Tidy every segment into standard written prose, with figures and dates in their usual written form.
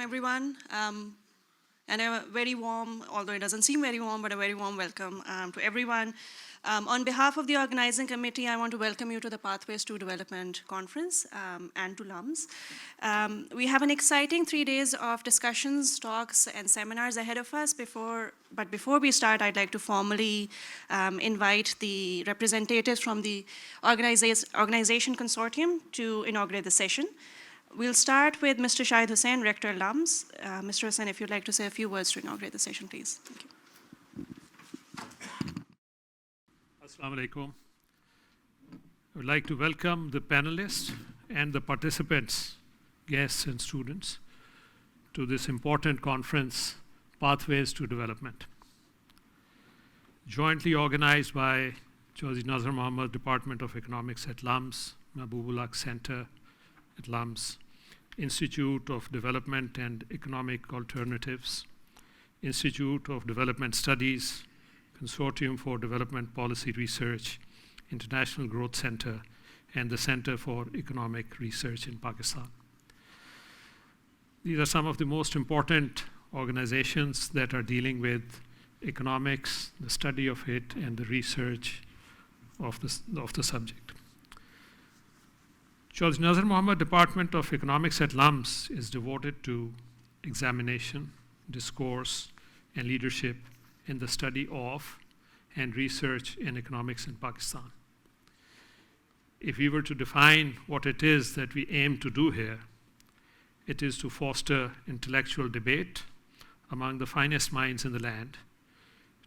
everyone. And a very warm, although it doesn't seem very warm, but a very warm welcome to everyone. On behalf of the organizing committee, I want to welcome you to the Pathways to Development Conference and to LUMS. We have an exciting 3 days of discussions, talks, and seminars ahead of us. But before we start, I'd like to formally invite the representatives from the organization consortium to inaugurate the session. We'll start with Mr. Shahid Hussain, Rector LUMS. Mr. Hussain, if you'd like to say a few words to inaugurate the session, please. Thank you. Assalamu alaikum. I would like to welcome the panelists and the participants, guests and students, to this important conference, Pathways to Development. Jointly organized by Chaudhry Nazar Mohammed Department of Economics at LUMS, Mahbubullah Center at LUMS, Institute of Development and Economic Alternatives, Institute of Development Studies, Consortium for Development Policy Research, International Growth Center, and the Center for Economic Research in Pakistan. These are some of the most important organizations that are dealing with economics, the study of it, and the research of the subject. Chaudhry Nazar Mohammed Department of Economics at LUMS is devoted to examination, discourse, and leadership in the study of and research in economics in Pakistan. If we were to define what it is that we aim to do here, it is to foster intellectual debate among the finest minds in the land,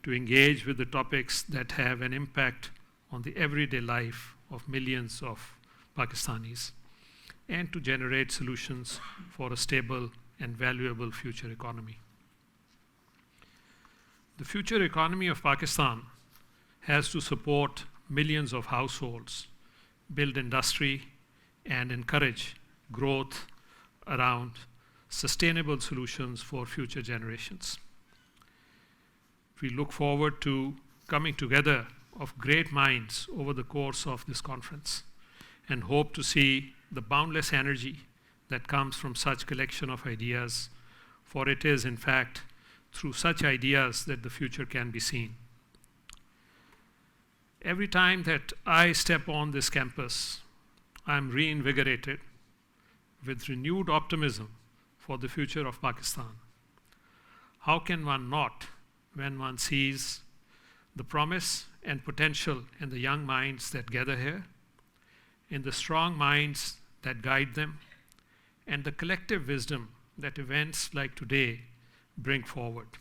to engage with the topics that have an impact on the everyday life of millions of Pakistanis, and to generate solutions for a stable and valuable future economy. The future economy of Pakistan has to support millions of households, build industry, and encourage growth around sustainable solutions for future generations. We look forward to coming together of great minds over the course of this conference, and hope to see the boundless energy that comes from such collection of ideas, for it is, in fact, through such ideas that the future can be seen. Every time that I step on this campus, I'm reinvigorated with renewed optimism for the future of Pakistan. How can one not when one sees the promise and potential in the young minds that gather here, in the strong minds that guide them, and the collective wisdom that events like today bring forward.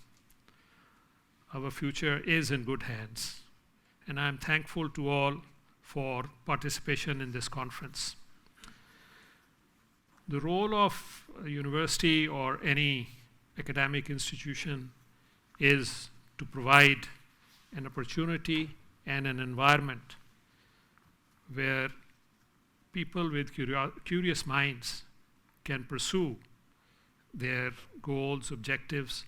Our future is in good hands, and I am thankful to all for participation in this conference. The role of a university or any academic institution is to provide an opportunity and an environment where people with curious minds can pursue their goals, objectives,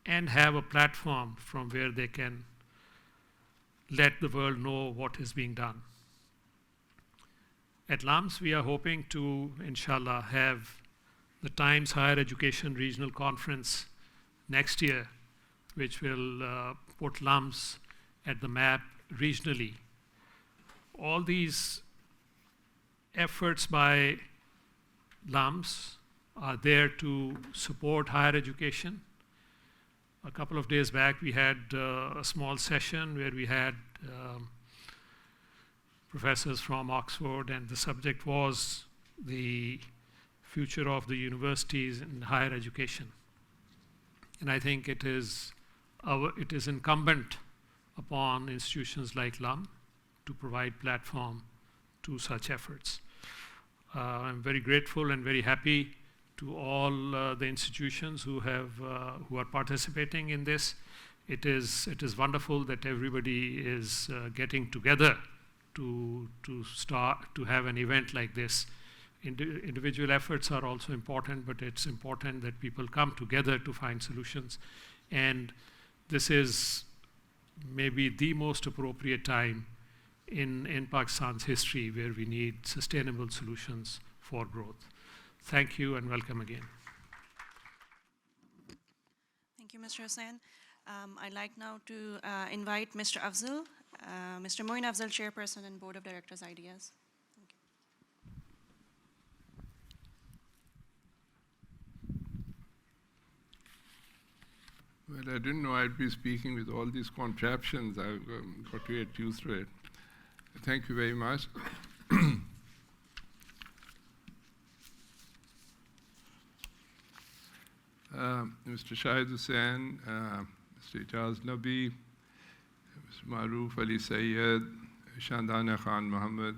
and have a platform from where they can let the world know what is being done. At LUMS, we are hoping to, inshallah, have the Times Higher Education Regional Conference next year, which will put LUMS at the map regionally. All these efforts by LUMS are there to support higher education. A couple of days back, we had a small session where we had professors from Oxford, and the subject was the future of the universities in higher education. And I think it is incumbent upon institutions like LUM to provide platform to such efforts. I'm very grateful and very happy to all the institutions who are participating in this. It is wonderful that everybody is getting together to have an event like this. Individual efforts are also important, but it's important that people come together to find solutions. And this is maybe the most appropriate time in Pakistan's history where we need sustainable solutions for growth. Thank you and welcome again. you, Mr. Hussain. I'd like now to invite Mr. Afzal, Mr. Mueen Afzal, Chairperson and Board of Directors, Ideas. Thank you. Well, I didn't know I'd be speaking with all these contraptions. I've got to get used to it. Thank you very much. Mr. Shahid Hussain, Mr. Ijaz Nabi, Mr. Maroof Ali Syed, Shandana Khan Muhammad,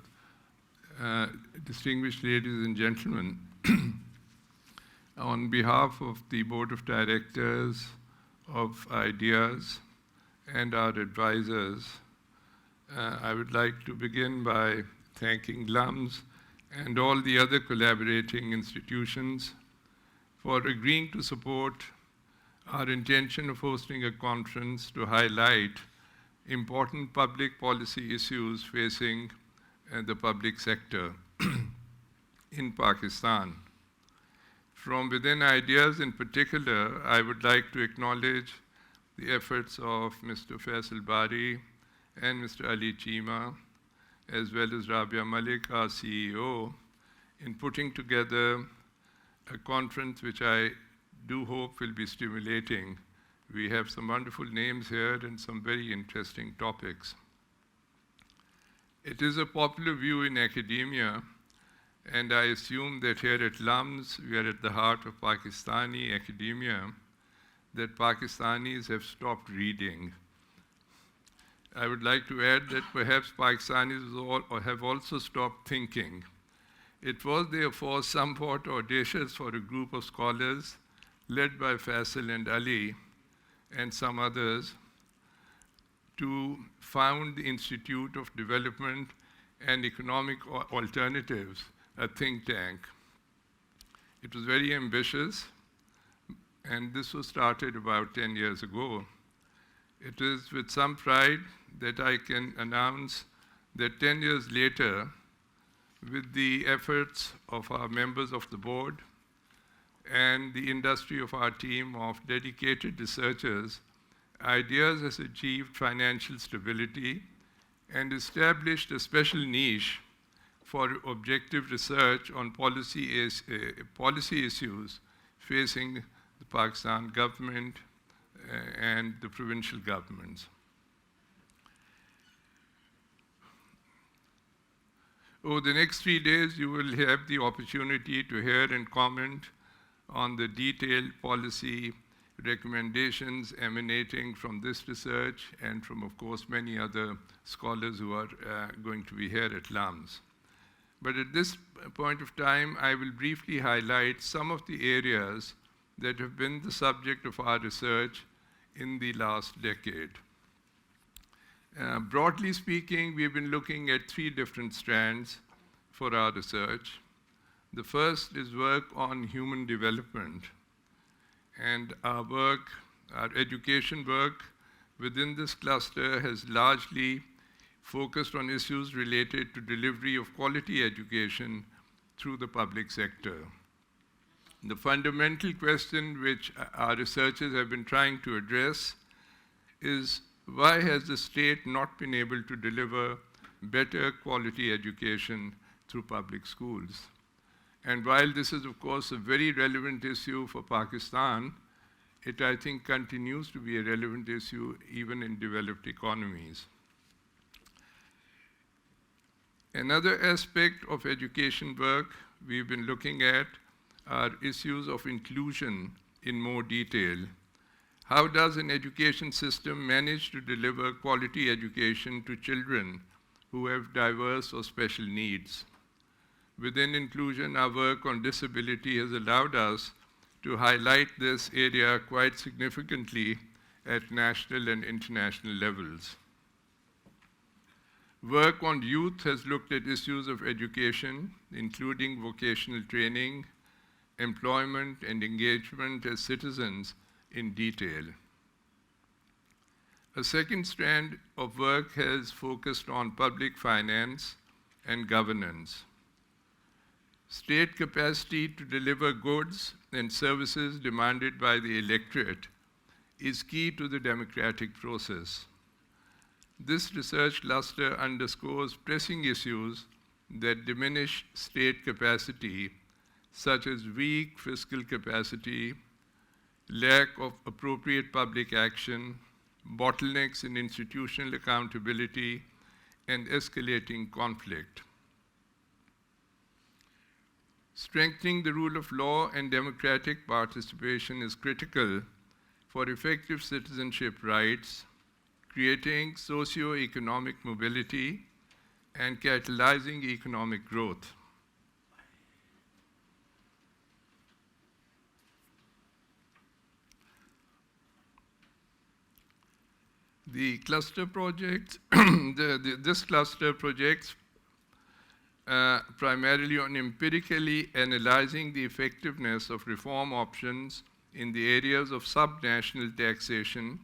distinguished ladies and gentlemen, on behalf of the Board of Directors of Ideas and our advisors, I would like to begin by thanking LUMS and all the other collaborating institutions for agreeing to support our intention of hosting a conference to highlight important public policy issues facing the public sector in Pakistan. From within Ideas in particular, I would like to acknowledge the efforts of Mr. Faisal Bari and Mr. Ali Chima, as well as Rabia Malik, our CEO, in putting together a conference which I do hope will be stimulating. We have some wonderful names here and some very interesting topics. It is a popular view in academia, and I assume that here at LUMS, we are at the heart of Pakistani academia, that Pakistanis have stopped reading. I would like to add that perhaps Pakistanis have also stopped thinking. It was therefore somewhat audacious for a group of scholars led by Faisal and Ali and some others to found the Institute of Development and Economic Alternatives, a think tank. It was very ambitious, and this was started about 10 years ago. It is with some pride that I can announce that 10 years later, with the efforts of our members of the board and the industry of our team of dedicated researchers, Ideas has achieved financial stability and established a special niche for objective research on policy issues facing the Pakistan government and the provincial governments. Over the next 3 days, you will have the opportunity to hear and comment on the detailed policy recommendations emanating from this research and from, of course, many other scholars who are going to be here at LUMS. But at this point of time, I will briefly highlight some of the areas that have been the subject of our research in the last decade. Broadly speaking, we've been looking at 3 different strands for our research. The first is work on human development. And our education work within this cluster has largely focused on issues related to delivery of quality education through the public sector. The fundamental question which our researchers have been trying to address is, why has the state not been able to deliver better quality education through public schools? And while this is, of course, a very relevant issue for Pakistan, it, I think, continues to be a relevant issue even in developed economies. Another aspect of education work we've been looking at are issues of inclusion in more detail. How does an education system manage to deliver quality education to children who have diverse or special needs? Within inclusion, our work on disability has allowed us to highlight this area quite significantly at national and international levels. Work on youth has looked at issues of education, including vocational training, employment, and engagement as citizens in detail. A second strand of work has focused on public finance and governance. State capacity to deliver goods and services demanded by the electorate is key to the democratic process. This research cluster underscores pressing issues that diminish state capacity, such as weak fiscal capacity, lack of appropriate public action, bottlenecks in institutional accountability, and escalating conflict. Strengthening the rule of law and democratic participation is critical for effective citizenship rights, creating socio-economic mobility, and catalyzing economic growth. The cluster project, this cluster projects primarily on empirically analyzing the effectiveness of reform options in the areas of subnational taxation,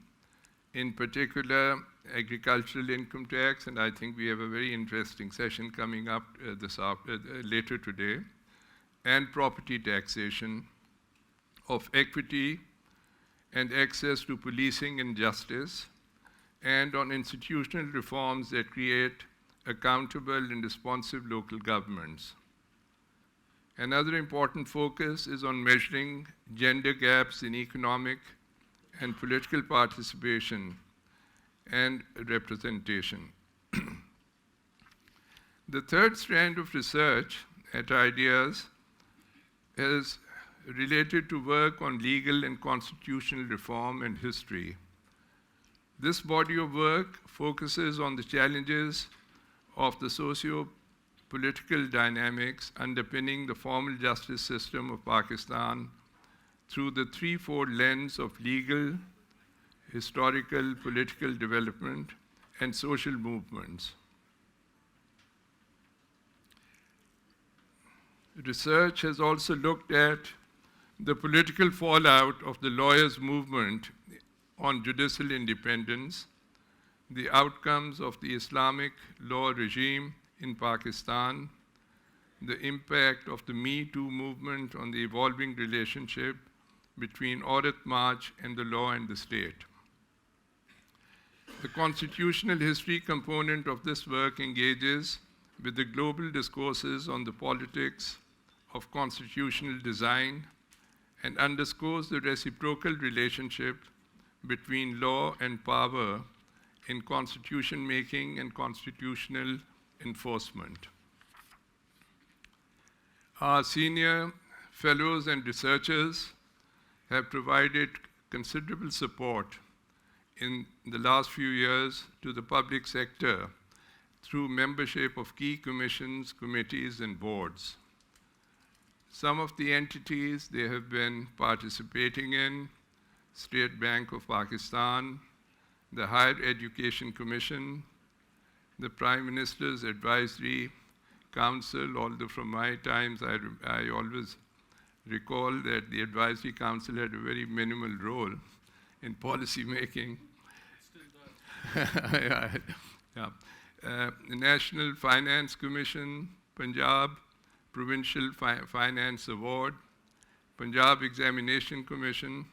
in particular agricultural income tax, and I think we have a very interesting session coming up later today, and property taxation, of equity and access to policing and justice, and on institutional reforms that create accountable and responsive local governments. Another important focus is on measuring gender gaps in economic and political participation and representation. The third strand of research at Ideas is related to work on legal and constitutional reform and history. This body of work focuses on the challenges of the socio-political dynamics underpinning the formal justice system of Pakistan through the threefold lens of legal, historical, political development, and social movements. Research has also looked at the political fallout of the lawyers' movement on judicial independence, the outcomes of the Islamic law regime in Pakistan, the impact of the Me Too movement on the evolving relationship between Aurat March and the law and the state. The constitutional history component of this work engages with the global discourses on the politics of constitutional design and underscores the reciprocal relationship between law and power in constitution making and constitutional enforcement. Our senior fellows and researchers have provided considerable support in the last few years to the public sector through membership of key commissions, committees, and boards. Some of the entities they have been participating in: State Bank of Pakistan, the Higher Education Commission, the Prime Minister's Advisory Council, although from my times I always recall that the Advisory Council had a very minimal role in policy making. Yeah. The National Finance Commission, Punjab Provincial Finance Award, Punjab Examination Commission,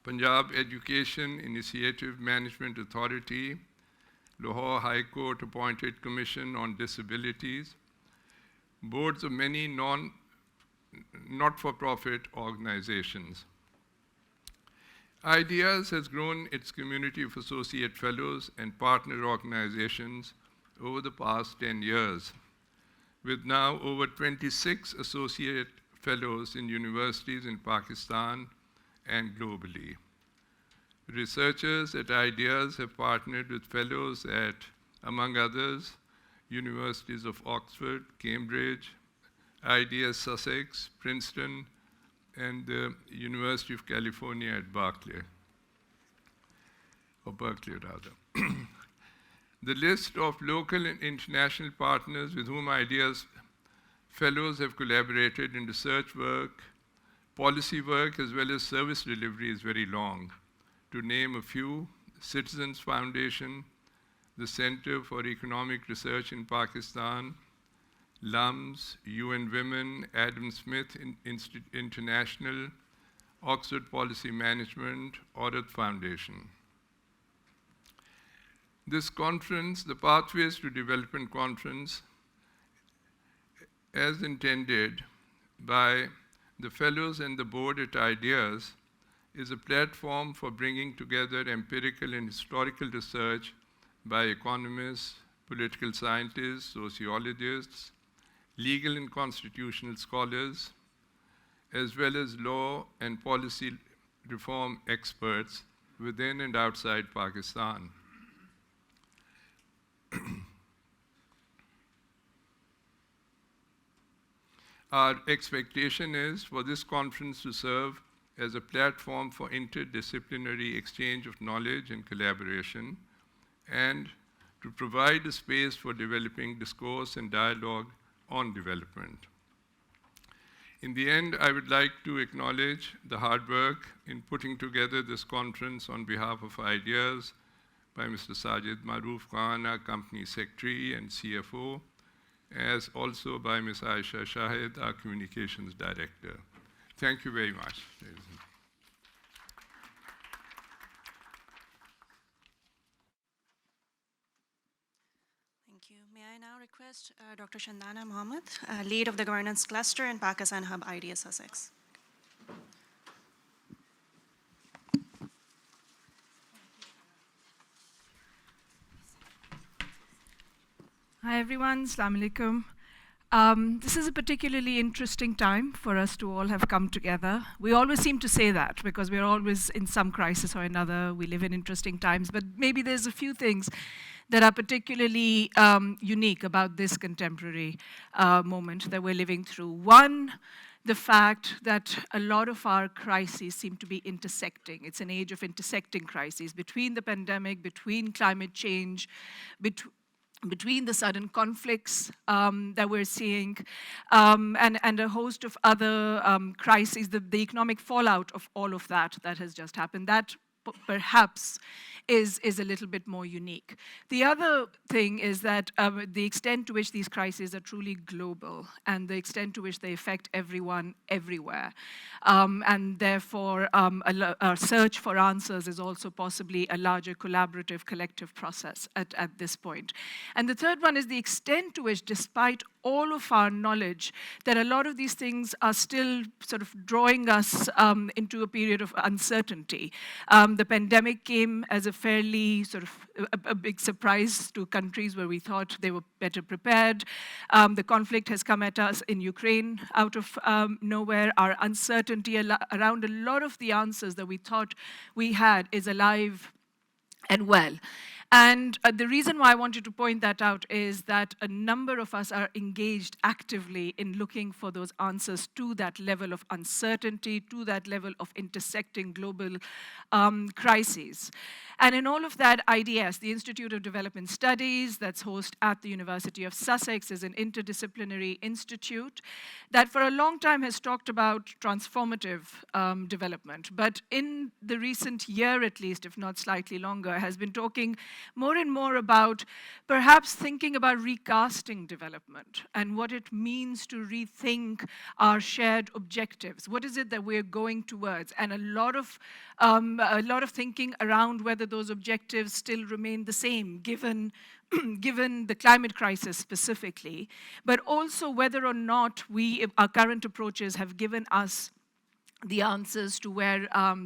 Punjab Education Initiative Management Authority, Lahore High Court appointed Commission on Disabilities, boards of many not-for-profit organizations. Ideas has grown its community of associate fellows and partner organizations over the past 10 years, with now over 26 associate fellows in universities in Pakistan and globally. Researchers at Ideas have partnered with fellows at, among others, universities of Oxford, Cambridge, Ideas Sussex, Princeton, and the University of California at Berkeley. The list of local and international partners with whom Ideas fellows have collaborated in research work, policy work, as well as service delivery is very long. To name a few: Citizens Foundation, the Center for Economic Research in Pakistan, LUMS, UN Women, Adam Smith International, Oxford Policy Management, Audit Foundation. This conference, the Pathways to Development Conference, as intended by the fellows and the board at Ideas, is a platform for bringing together empirical and historical research by economists, political scientists, sociologists, legal and constitutional scholars, as well as law and policy reform experts within and outside Pakistan. Our expectation is for this conference to serve as a platform for interdisciplinary exchange of knowledge and collaboration, and to provide a space for developing discourse and dialogue on development. In the end, I would like to acknowledge the hard work in putting together this conference on behalf of Ideas by Mr. Syed Maroof Khan, our company secretary and CFO, as also by Ms. Aisha Shahid, our communications director. Thank you very much. Thank you. May I now request Dr. Shandana Mohmand, lead of the governance cluster in Pakistan Hub IDEA Sussex. Hi everyone, Assalamu alaikum. This is a particularly interesting time for us to all have come together. We always seem to say that because we're always in some crisis or another. We live in interesting times, but maybe there's a few things that are particularly unique about this contemporary moment that we're living through. One, the fact that a lot of our crises seem to be intersecting. It's an age of intersecting crises between the pandemic, between climate change, between the sudden conflicts that we're seeing, and a host of other crises, the economic fallout of all of that has just happened. That perhaps is a little bit more unique. The other thing is that the extent to which these crises are truly global and the extent to which they affect everyone everywhere. And therefore, a search for answers is also possibly a larger collaborative collective process at this point. And the third one is the extent to which, despite all of our knowledge, that a lot of these things are still sort of drawing us into a period of uncertainty. The pandemic came as a fairly sort of a big surprise to countries where we thought they were better prepared. The conflict has come at us in Ukraine out of nowhere. Our uncertainty around a lot of the answers that we thought we had is alive and well. And the reason why I wanted to point that out is that a number of us are engaged actively in looking for those answers to that level of uncertainty, to that level of intersecting global crises. And in all of that, IDS, the Institute of Development Studies, that's hosted at the University of Sussex, is an interdisciplinary institute that for a long time has talked about transformative development. But in the recent year, at least, if not slightly longer, has been talking more and more about perhaps thinking about recasting development and what it means to rethink our shared objectives. What is it that we're going towards? And a lot of thinking around whether those objectives still remain the same, given the climate crisis specifically, but also whether or not our current approaches have given us the answers to where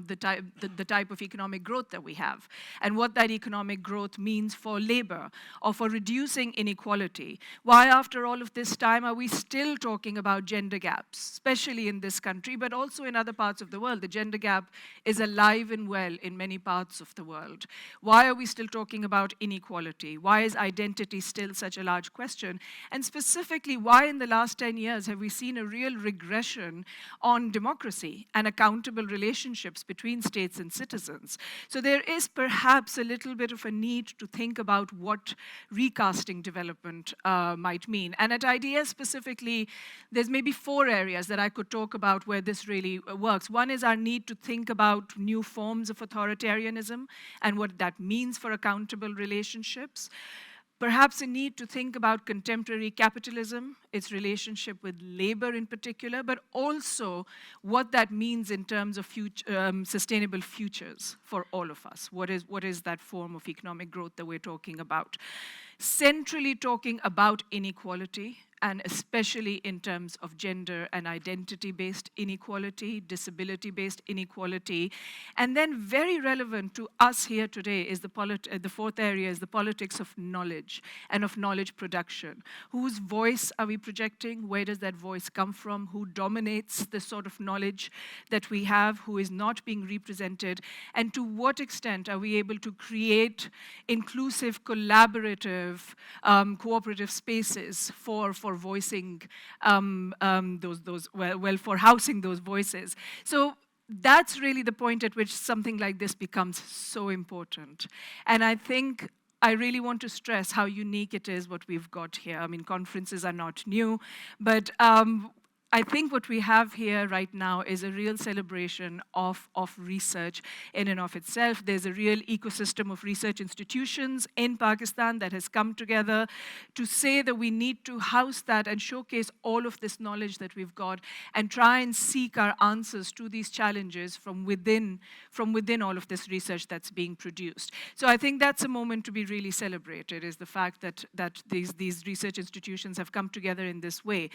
the type of economic growth that we have and what that economic growth means for labor or for reducing inequality. Why, after all of this time, are we still talking about gender gaps, especially in this country, but also in other parts of the world? The gender gap is alive and well in many parts of the world. Why are we still talking about inequality? Why is identity still such a large question? And specifically, why in the last 10 years have we seen a real regression on democracy and accountable relationships between states and citizens? So there is perhaps a little bit of a need to think about what recasting development might mean. And at IDEAS specifically, there's maybe 4 areas that I could talk about where this really works. One is our need to think about new forms of authoritarianism and what that means for accountable relationships. perhaps a need to think about contemporary capitalism, its relationship with labor in particular, but also what that means in terms of sustainable futures for all of us. What is that form of economic growth that we're talking about? Centrally talking about inequality, and especially in terms of gender and identity-based inequality, disability-based inequality. And then very relevant to us here today is the fourth area is the politics of knowledge and of knowledge production. Whose voice are we projecting? Where does that voice come from? Who dominates the sort of knowledge that we have? Who is not being represented? And to what extent are we able to create inclusive, collaborative, cooperative spaces for voicing for housing those voices. So that's really the point at which something like this becomes so important. And I think I really want to stress how unique it is what we've got here. I mean, conferences are not new, but I think what we have here right now is a real celebration of research in and of itself. There's a real ecosystem of research institutions in Pakistan that has come together to say that we need to house that and showcase all of this knowledge that we've got and try and seek our answers to these challenges from within all of this research that's being produced. So I think that's a moment to be really celebrated, is the fact that these research institutions have come together in this way.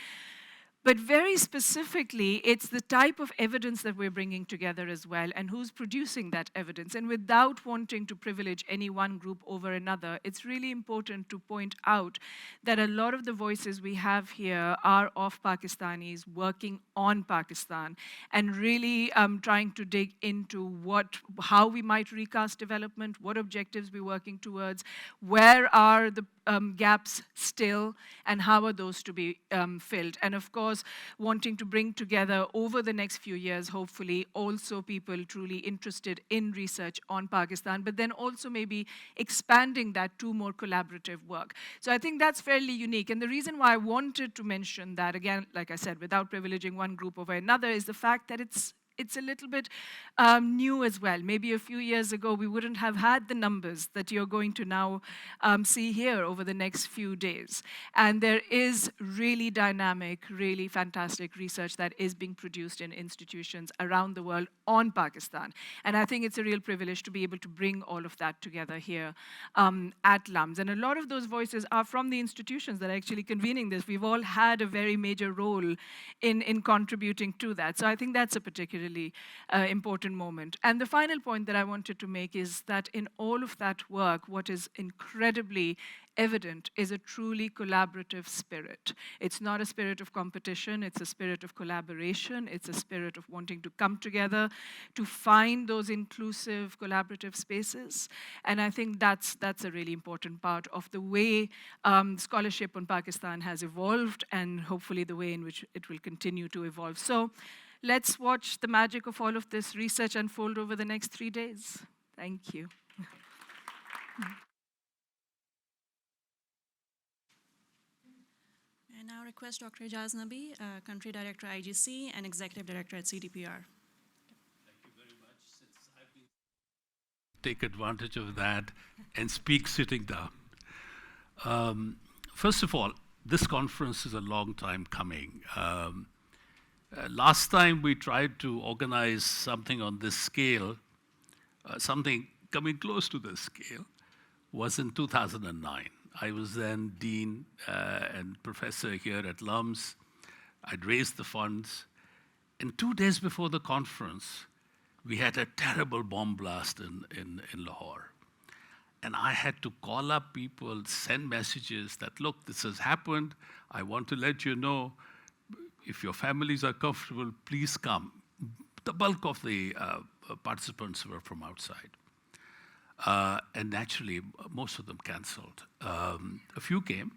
But very specifically, it's the type of evidence that we're bringing together as well, and who's producing that evidence. And without wanting to privilege any one group over another, it's really important to point out that a lot of the voices we have here are of Pakistanis working on Pakistan and really trying to dig into how we might recast development, what objectives we're working towards, where are the gaps still, and how are those to be filled. And of course, wanting to bring together over the next few years, hopefully, also people truly interested in research on Pakistan, but then also maybe expanding that to more collaborative work. So I think that's fairly unique. And the reason why I wanted to mention that, again, like I said, without privileging one group over another, is the fact that it's a little bit new as well. Maybe a few years ago, we wouldn't have had the numbers that you're going to now see here over the next few days. And there is really dynamic, really fantastic research that is being produced in institutions around the world on Pakistan. And I think it's a real privilege to be able to bring all of that together here at LUMS. And a lot of those voices are from the institutions that are actually convening this. We've all had a very major role in contributing to that. So I think that's a particularly important moment. And the final point that I wanted to make is that in all of that work, what is incredibly evident is a truly collaborative spirit. It's not a spirit of competition, it's a spirit of collaboration, it's a spirit of wanting to come together to find those inclusive collaborative spaces. And I think that's a really important part of the way scholarship on Pakistan has evolved, and hopefully the way in which it will continue to evolve. So let's watch the magic of all of this research unfold over the next 3 days. Thank you. I now request Dr. Ijaz Nabi, Country Director, IGC, and Executive Director at CDPR. Thank you very much. Since I've been take advantage of that and speak sitting down. First of all, this conference is a long time coming. Last time we tried to organize something on this scale, something coming close to this scale, was in 2009. I was then dean and professor here at LUMS. I'd raised the funds. And 2 days before the conference, we had a terrible bomb blast in Lahore. And I had to call up people, send messages that, look, this has happened. I want to let you know, if your families are comfortable, please come. The bulk of the participants were from outside. And naturally, most of them canceled. A few came.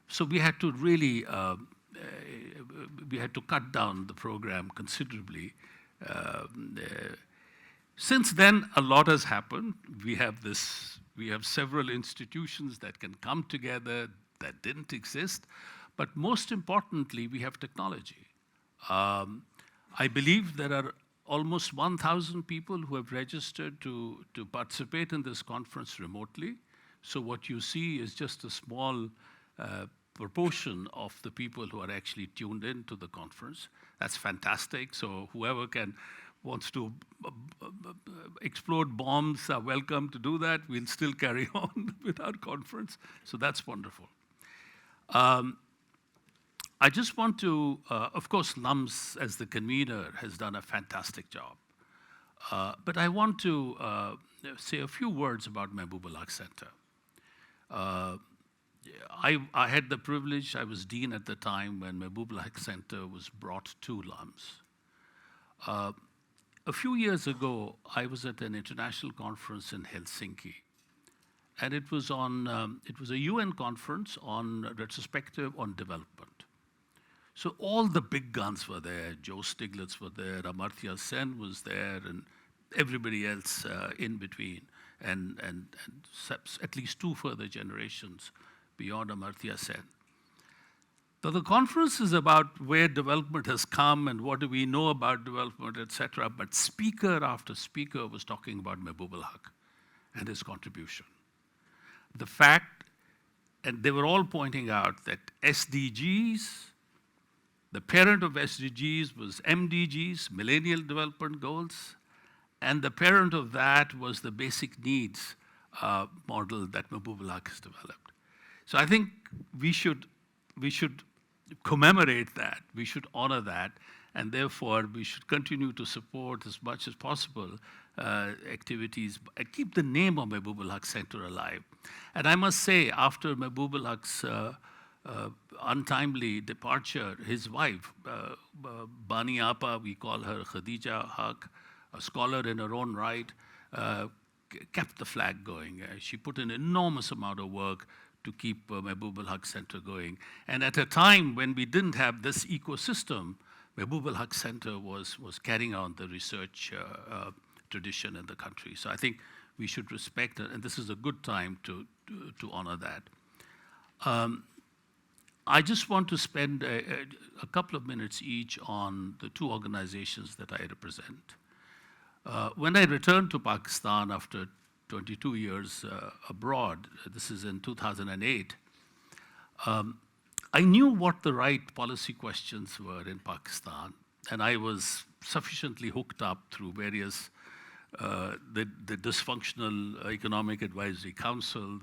So we had to really, we had to cut down the program considerably. Since then, a lot has happened. We have several institutions that can come together that didn't exist. But most importantly, we have technology. I believe there are almost 1,000 people who have registered to participate in this conference remotely. So what you see is just a small proportion of the people who are actually tuned in to the conference. That's fantastic. So whoever wants to explode bombs are welcome to do that. We'll still carry on with our conference. So that's wonderful. I just want to, of course, LUMS as the convener has done a fantastic job. But I want to say a few words about Mehboob Haq Center. I had the privilege, I was dean at the time when Mehboob Haq Center was brought to LUMS. A few years ago, I was at an international conference in Helsinki. And it was a UN conference on retrospective on development. So all the big guns were there. Joe Stiglitz was there, Amartya Sen was there, and everybody else in between, and at least 2 further generations beyond Amartya Sen. So the conference is about where development has come and what do we know about development, etc. But speaker after speaker was talking about Mehboob Haq and his contribution. The fact, and they were all pointing out that SDGs, the parent of SDGs was MDGs, Millennial Development Goals, and the parent of that was the basic needs model that Mehboob Haq has developed. So I think we should commemorate that, we should honor that, and therefore we should continue to support as much as possible activities and keep the name of Mehboob Haq Center alive. And I must say, after Mehboob Haq's untimely departure, his wife, Bani Appa, we call her Khadija Haq, a scholar in her own right, kept the flag going. She put an enormous amount of work to keep Mehboob Haq Center going. And at a time when we didn't have this ecosystem, Mehboob Haq Center was carrying on the research tradition in the country. So I think we should respect it, and this is a good time to honor that. I just want to spend a couple of minutes each on the 2 organizations that I represent. When I returned to Pakistan after 22 years abroad, this is in 2008, I knew what the right policy questions were in Pakistan, and I was sufficiently hooked up through various, the dysfunctional Economic Advisory Council,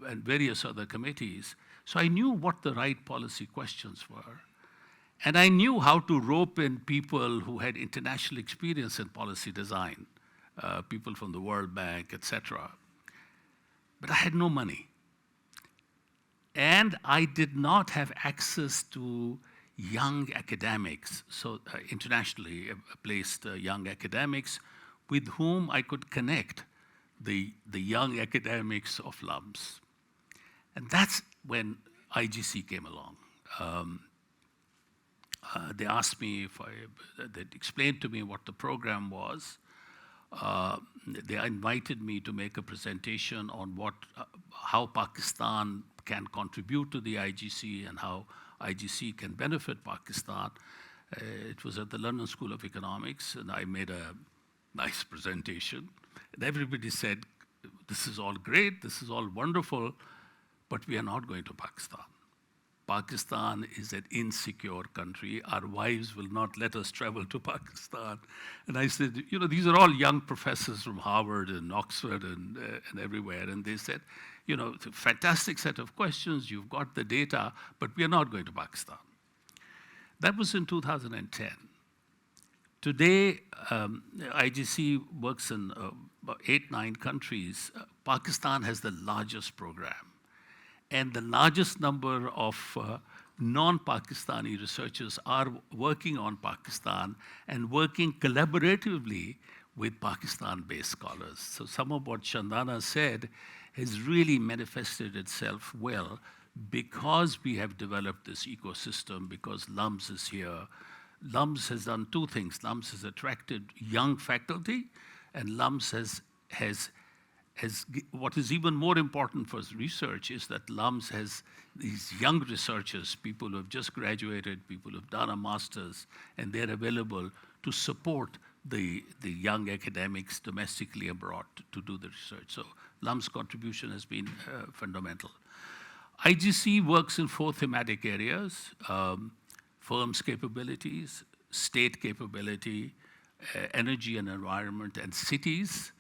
and various other committees. So I knew what the right policy questions were. And I knew how to rope in people who had international experience in policy design, people from the World Bank, etc. But I had no money. And I did not have access to young academics, so internationally placed young academics with whom I could connect the young academics of LUMS. And that's when IGC came along. They asked me they explained to me what the program was. They invited me to make a presentation on how Pakistan can contribute to the IGC and how IGC can benefit Pakistan. It was at the London School of Economics, and I made a nice presentation. And everybody said, this is all great, this is all wonderful, but we are not going to Pakistan. Pakistan is an insecure country. Our wives will not let us travel to Pakistan. And I said, these are all young professors from Harvard and Oxford and everywhere. And they said, it's a fantastic set of questions, you've got the data, but we are not going to Pakistan. That was in 2010. Today, IGC works in 8-9 countries. Pakistan has the largest program. And the largest number of non-Pakistani researchers are working on Pakistan and working collaboratively with Pakistan-based scholars. So some of what Shandana said has really manifested itself well because we have developed this ecosystem, because LUMS is here. LUMS has done 2 things. LUMS has attracted young faculty, and LUMS has what is even more important for research is that LUMS has these young researchers, people who have just graduated, people who have done a master's, and they're available to support the young academics domestically abroad to do the research. So LUMS contribution has been fundamental. IGC works in 4 thematic areas: firms capabilities, state capability, energy and environment, and cities.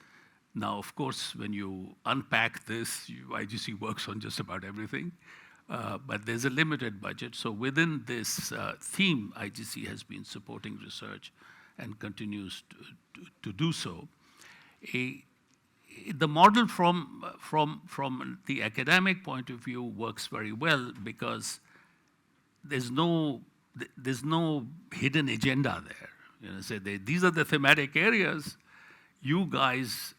Now, of course, when you unpack this, IGC works on just about everything, but there's a limited budget. So within this theme, IGC has been supporting research and continues to do so. The model from the academic point of view works very well because there's no hidden agenda there. You know, say these are the thematic areas. You guys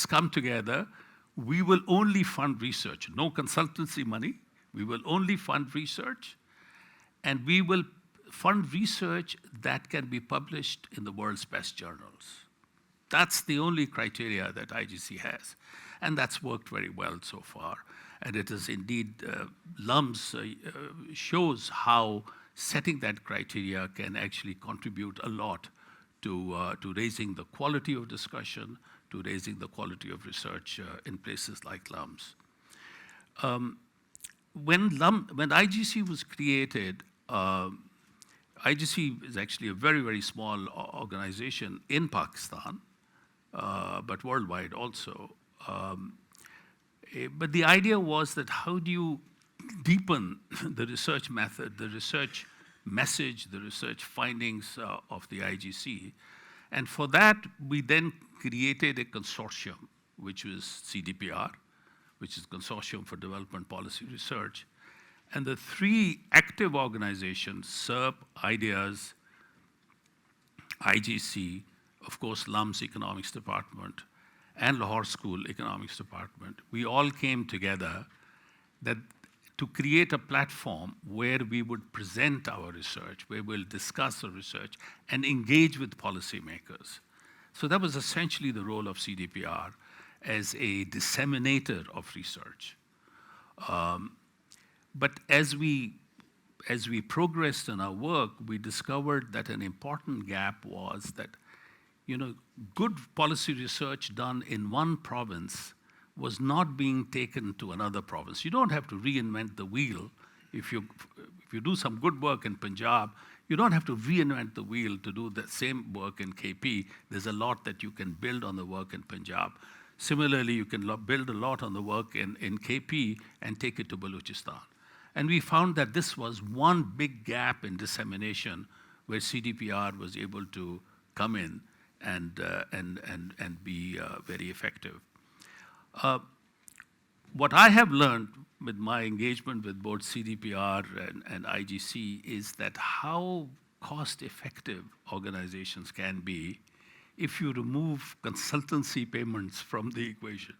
come together. We will only fund research, no consultancy money. We will only fund research, and we will fund research that can be published in the world's best journals. That's the only criteria that IGC has, and that's worked very well so far. And it is indeed, LUMS shows how setting that criteria can actually contribute a lot to raising the quality of discussion, to raising the quality of research in places like LUMS. When IGC was created, IGC is actually a very, very small organization in Pakistan, but worldwide also. But the idea was that how do you deepen the research method, the research message, the research findings of the IGC? And for that, we then created a consortium, which was CDPR, which is Consortium for Development Policy Research. And the 3 active organizations, CERP, Ijaz, IGC, of course, LUMS Economics Department, and Lahore School Economics Department, we all came together to create a platform where we would present our research, where we'll discuss our research and engage with policymakers. So that was essentially the role of CDPR as a disseminator of research. But as we progressed in our work, we discovered that an important gap was that, you know, good policy research done in one province was not being taken to another province. You don't have to reinvent the wheel. If you do some good work in Punjab, you don't have to reinvent the wheel to do the same work in KP. There's a lot that you can build on the work in Punjab. Similarly, you can build a lot on the work in KP and take it to Balochistan. And we found that this was one big gap in dissemination where CDPR was able to come in and be very effective. What I have learned with my engagement with both CDPR and IGC is that how cost-effective organizations can be if you remove consultancy payments from the equation.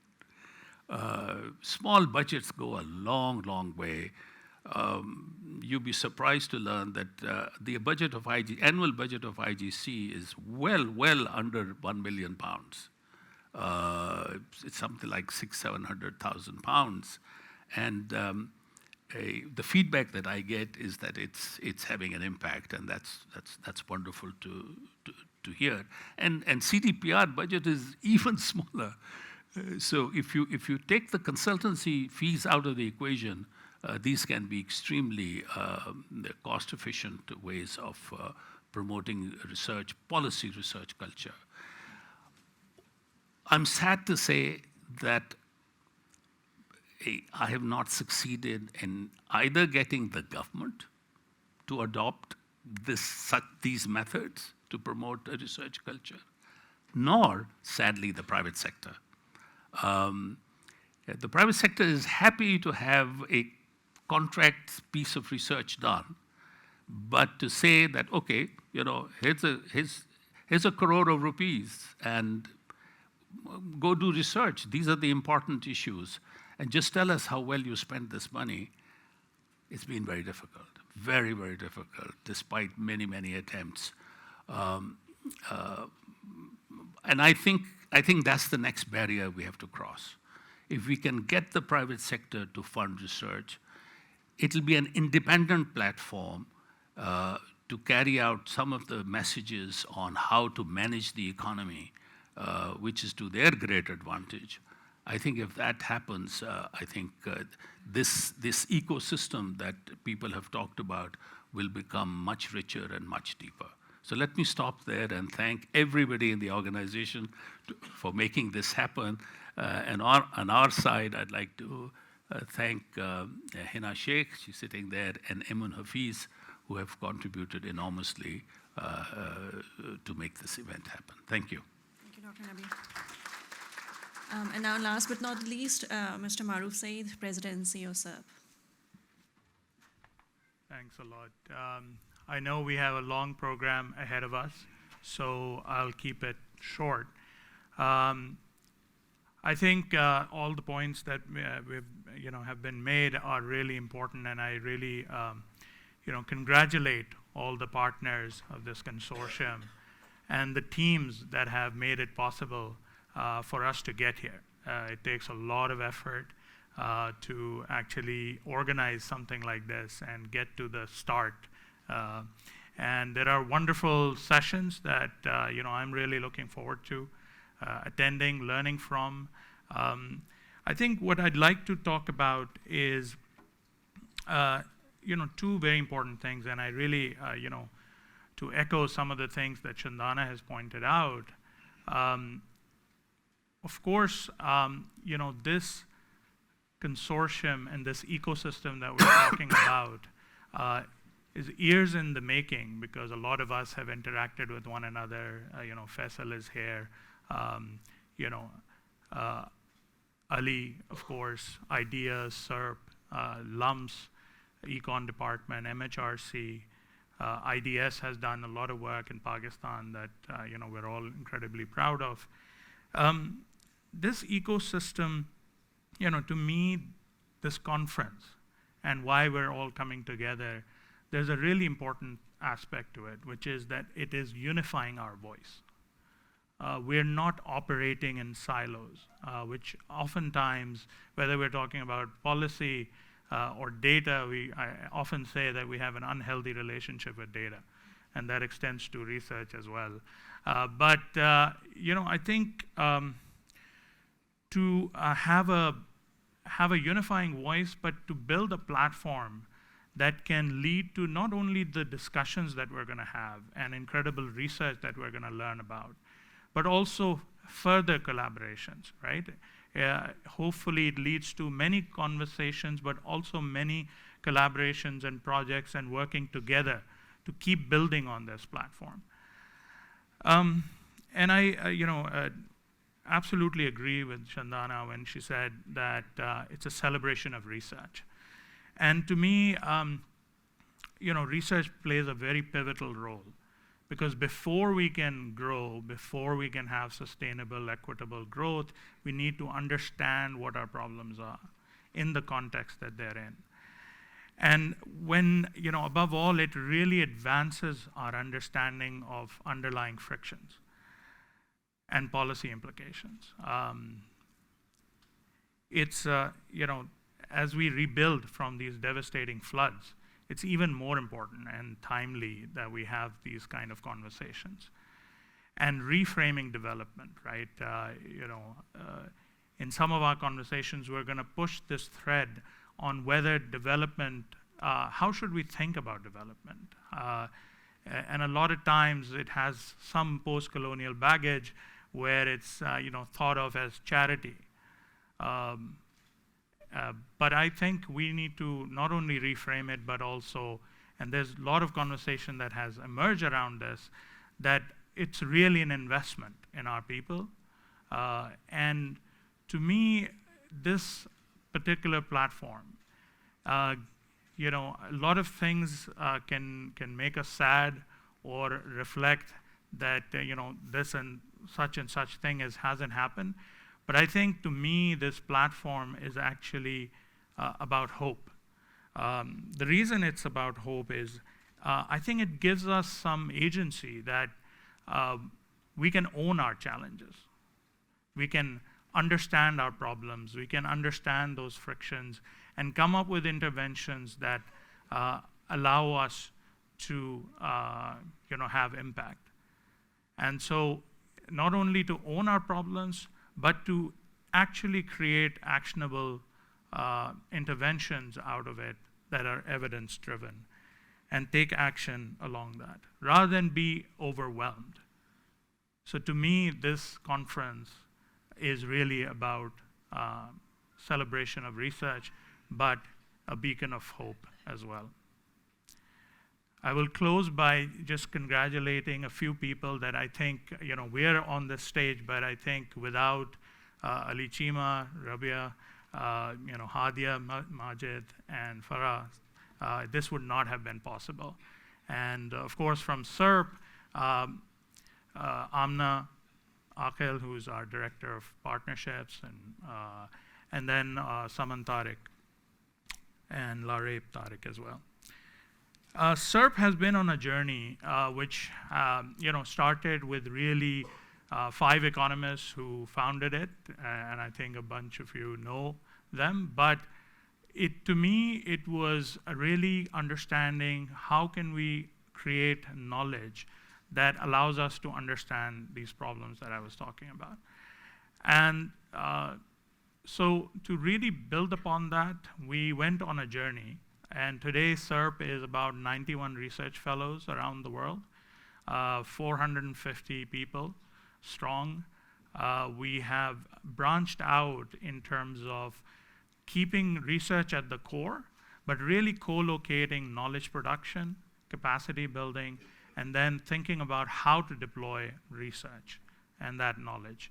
Small budgets go a long, long way. You'll be surprised to learn that the budget of annual budget of IGC is well under £1 million. It's something like £600,000-700,000, and the feedback that I get is that it's having an impact, and that's wonderful to hear. And CDPR budget is even smaller. So if you take the consultancy fees out of the equation, these can be extremely cost-efficient ways of promoting research, policy research culture. I'm sad to say that I have not succeeded in either getting the government to adopt these methods to promote a research culture, nor, sadly, the private sector. The private sector is happy to have a contract piece of research done, but to say that, okay, you know, here's a crore of rupees and go do research. These are the important issues. And just tell us how well you spent this money. It's been very difficult, very, very difficult, despite many, many attempts. And I think that's the next barrier we have to cross. If we can get the private sector to fund research, it'll be an independent platform to carry out some of the messages on how to manage the economy, which is to their great advantage. I think if that happens, I think this ecosystem that people have talked about will become much richer and much deeper. So let me stop there and thank everybody in the organization for making this happen. And on our side, I'd like to thank Hina Sheikh, she's sitting there, and Emun Hafiz, who have contributed enormously to make this event happen. Thank you. Thank you, Dr. Nabi. And now, last but not least, Mr. Maroof Syed, President and CEO CERP. Thanks a lot. I know we have a long program ahead of us, so I'll keep it short. I think all the points that have been made are really important, and I really congratulate all the partners of this consortium and the teams that have made it possible for us to get here. It takes a lot of effort to actually organize something like this and get to the start. And there are wonderful sessions that I'm really looking forward to attending, learning from. I think what I'd like to talk about is two very important things, and I really to echo some of the things that Shandana has pointed out. Of course, this consortium and this ecosystem that we're talking about is years in the making, because a lot of us have interacted with one another. Faisal is here. Ali, of course, Ideas, CERP, LUMS, Econ Department, MHRC, IDS has done a lot of work in Pakistan that we're all incredibly proud of. This ecosystem, to me, this conference and why we're all coming together, there's a really important aspect to it, which is that it is unifying our voice. We're not operating in silos, which oftentimes, whether we're talking about policy or data, I often say that we have an unhealthy relationship with data, and that extends to research as well. But I think to have a unifying voice, but to build a platform that can lead to not only the discussions that we're going to have and incredible research that we're going to learn about, but also further collaborations, right? Hopefully it leads to many conversations, but also many collaborations and projects and working together to keep building on this platform. And I absolutely agree with Shandana when she said that it's a celebration of research. And to me, research plays a very pivotal role, because before we can grow, before we can have sustainable, equitable growth, we need to understand what our problems are in the context that they're in. And when, above all, it really advances our understanding of underlying frictions and policy implications. It's, as we rebuild from these devastating floods, it's even more important and timely that we have these kind of conversations. And reframing development, right? In some of our conversations, we're going to push this thread on whether development, how should we think about development? And a lot of times it has some post-colonial baggage where it's thought of as charity. But I think we need to not only reframe it, but also, and there's a lot of conversation that has emerged around this, that it's really an investment in our people. And to me, this particular platform, a lot of things can make us sad or reflect that this and such thing hasn't happened. But I think, to me, this platform is actually about hope. The reason it's about hope is I think it gives us some agency that we can own our challenges. We can understand our problems. We can understand those frictions and come up with interventions that allow us to have impact. And so not only to own our problems, but to actually create actionable interventions out of it that are evidence-driven and take action along that, rather than be overwhelmed. So to me, this conference is really about celebration of research, but a beacon of hope as well. I will close by just congratulating a few people that I think, we're on this stage, but I think without Ali Chima, Rabia, Hadia, Majid, and Farah, this would not have been possible. And of course, from CERP, Amna Aqil, who's our Director of Partnerships, and then Saman Tariq, and Lahore Tariq as well. CERP has been on a journey which started with really 5 economists who founded it, and I think a bunch of you know them. But to me, it was really understanding how can we create knowledge that allows us to understand these problems that I was talking about. And so to really build upon that, we went on a journey. And today, CERP is about 91 research fellows around the world, 450 people strong. We have branched out in terms of keeping research at the core, but really co-locating knowledge production, capacity building, and then thinking about how to deploy research and that knowledge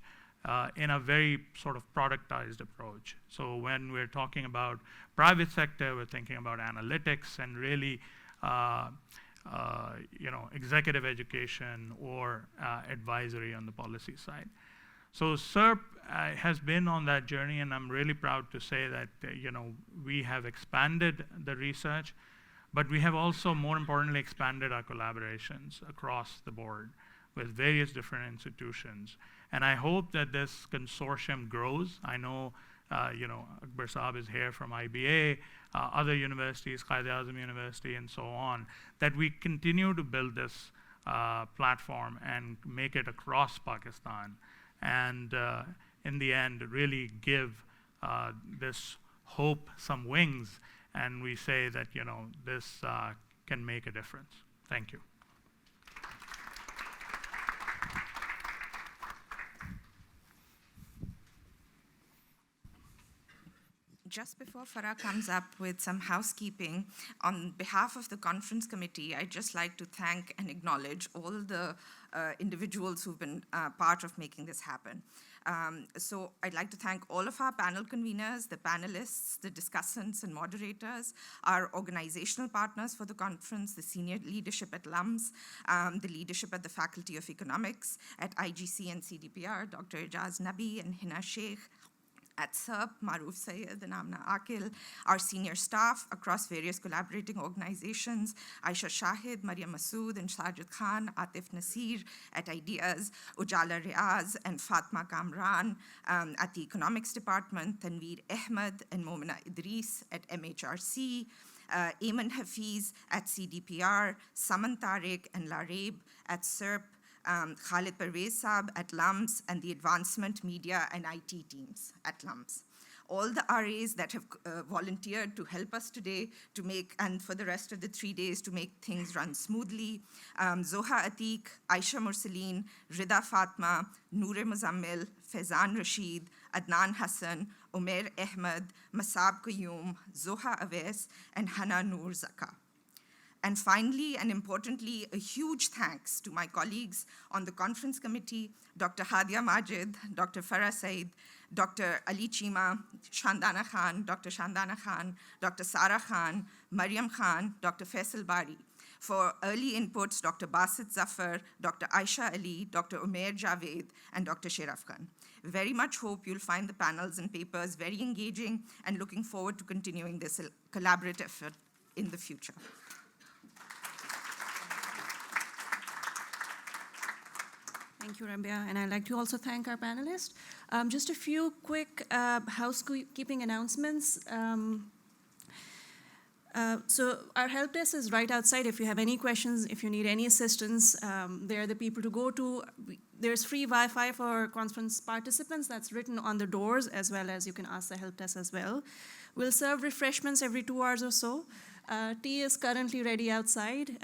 in a very sort of productized approach. So when we're talking about private sector, we're thinking about analytics and really executive education or advisory on the policy side. So CERP has been on that journey, and I'm really proud to say that we have expanded the research, but we have also, more importantly, expanded our collaborations across the board with various different institutions. And I hope that this consortium grows. I know, Akbar Saab is here from IBA, other universities, Quaid-e-Azam University, and so on, that we continue to build this platform and make it across Pakistan. And in the end, really give this hope some wings, and we say that this can make a difference. Thank you. Just before Farah comes up with some housekeeping, on behalf of the conference committee, I'd just like to thank and acknowledge all the individuals who've been part of making this happen. So I'd like to thank all of our panel conveners, the panelists, the discussants and moderators, our organizational partners for the conference, the senior leadership at LUMS, the leadership at the Faculty of Economics, at IGC and CDPR, Dr. Ijaz Nabi and Hina Sheikh, at CERP, Maroof, Syed, and Amna Aqil, our senior staff across various collaborating organizations, Aisha Shahid, Maryam Masood, and Sajid Khan, Atif Nasir at Ijaz, Ujala Riaz, and Fatma Kamran at the Economics Department, Tanveer Ahmed and Momina Idris at MHRC, Ayman Hafiz at CDPR, Saman Tariq and Lareb at CERP, Khalid Parvez Saab at LUMS, and the advancement, media, and IT teams at LUMS. All the RAs that have volunteered to help us today to make, and for the rest of the 3 days, to make things run smoothly. Zoha Atiq, Aisha Mursaleen, Rida Fatma, Noor Muzammil, Faizan Rashid, Adnan Hassan, Umair Ahmed, Masab Qayyum, Zoha Awais, and Hana Noor Zaka. And finally, and importantly, a huge thanks to my colleagues on the conference committee, Dr. Hadia Majid, Dr. Farah Said, Dr. Ali Chima, Shandana Khan, Dr. Shandana Khan, Dr. Sara Khan, Maryam Khan, Dr. Faisal Bari. For early inputs, Dr. Basit Zafar, Dr. Aisha Ali, Dr. Umair Javed, and Dr. Sheraf Khan. Very much hope you'll find the panels and papers very engaging, and looking forward to continuing this collaborative effort in the future. Thank you, Rabia, and I'd like to also thank our panelists. Just a few quick housekeeping announcements. So our help desk is right outside. If you have any questions, if you need any assistance, they're the people to go to. There's free Wi-Fi for conference participants. That's written on the doors, as well as you can ask the help desk as well. We'll serve refreshments every 2 hours or so. Tea is currently ready outside,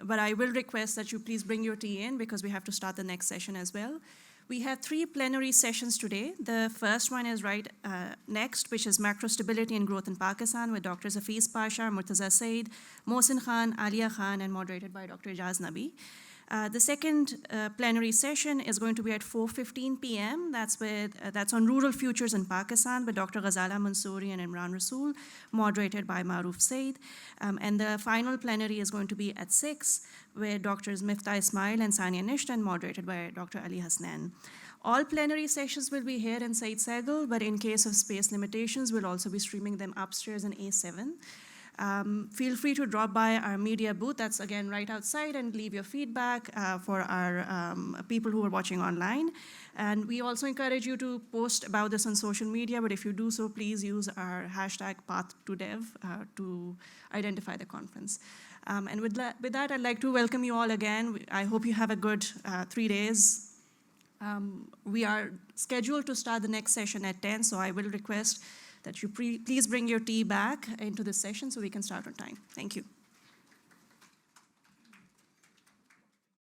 but I will request that you please bring your tea in because we have to start the next session as well. We have 3 plenary sessions today. The first one is right next, which is Macro Stability and Growth in Pakistan with Dr. Hafiz Pasha, Murtaza Syed, Mohsin Khan, Alia Khan, and moderated by Dr. Ijaz Nabi. The second plenary session is going to be at 4:15 p.m. That's on Rural Futures in Pakistan with Dr. Ghazala Mansouri and Imran Rasool, moderated by Maroof, Syed. And the final plenary is going to be at 6, where Drs. Miftah Ismail and Sania Nishtan, moderated by Dr. Ali Hasnan. All plenary sessions will be here in Syed Saigal, but in case of space limitations, we'll also be streaming them upstairs in A7. Feel free to drop by our media booth, that's again right outside, and leave your feedback for our people who are watching online. And we also encourage you to post about this on social media, but if you do so, please use our hashtag #PathToDev to identify the conference. And with that, I'd like to welcome you all again. I hope you have a good 3 days. We are scheduled to start the next session at 10, so I will request that you please bring your tea back into the session so we can start on time. Thank you.